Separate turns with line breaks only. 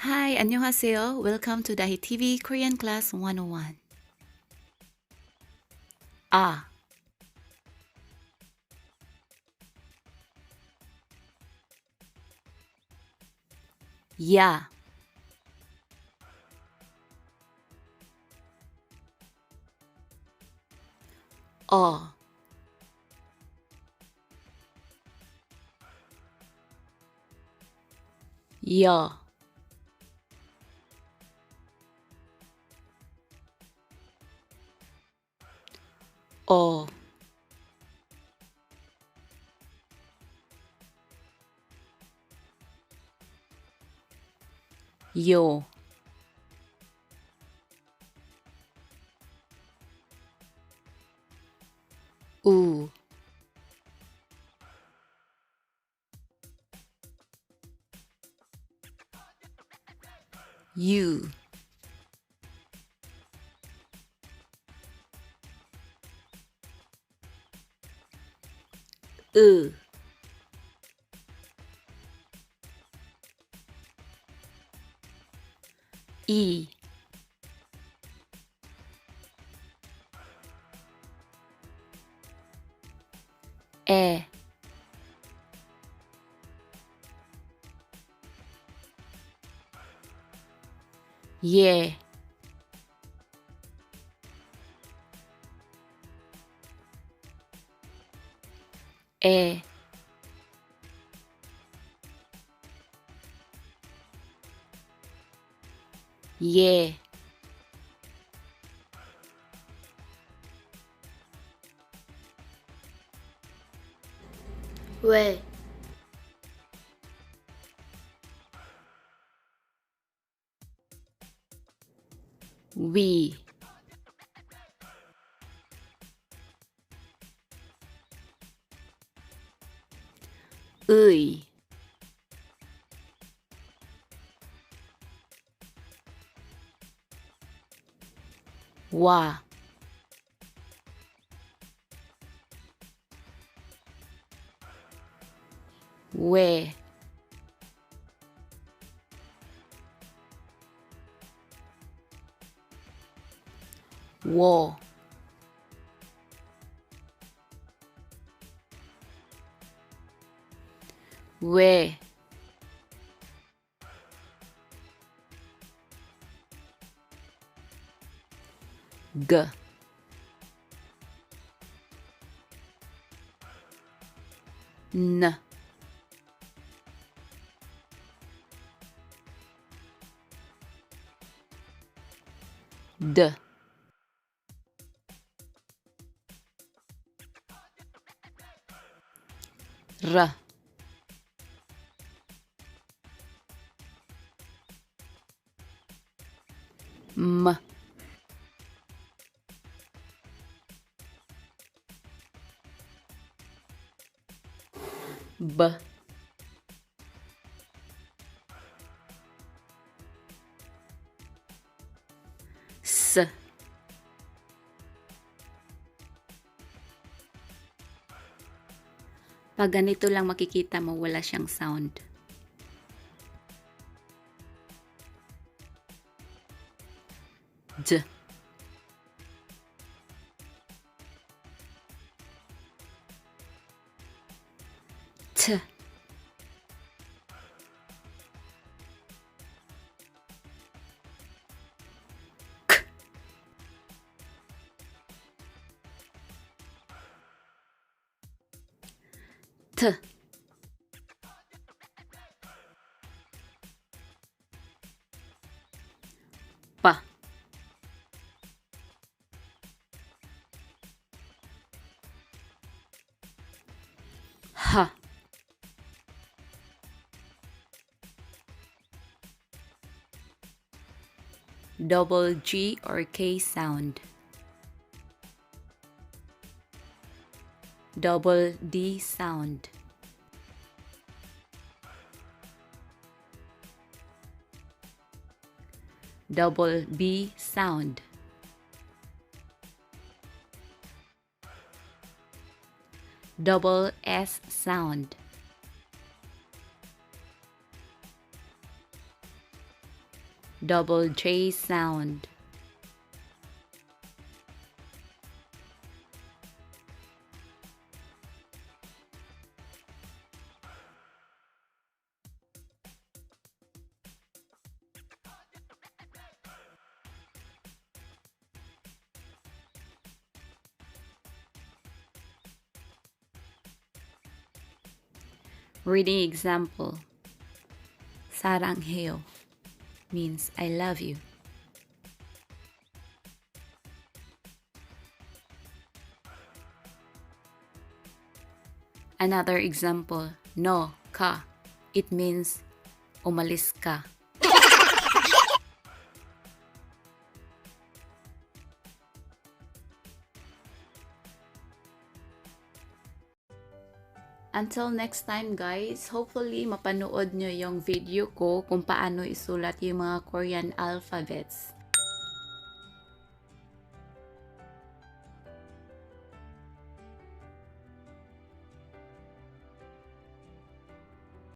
Hi, 안녕하세요. Welcome to Dahi TV Korean Class 101. 아, 야, 어, 여, 어, 요, 우, 유, 으, 이, 에, 예, 에, 예,
왜,
위, 의, 와, 왜, 워, 왜, 그, н, 드, р, м, б, 스, Pag ganito lang makikita mo, wala siyang sound. D, T, K, T, P, H, double G or K sound. Double D sound. Double B sound. Double S sound. double J sound. Reading example. 사랑해요 means I love you. Another example. No ka. It means umalis ka. Until next time guys, hopefully mapanood nyo yung video ko kung paano isulat yung mga Korean alphabets.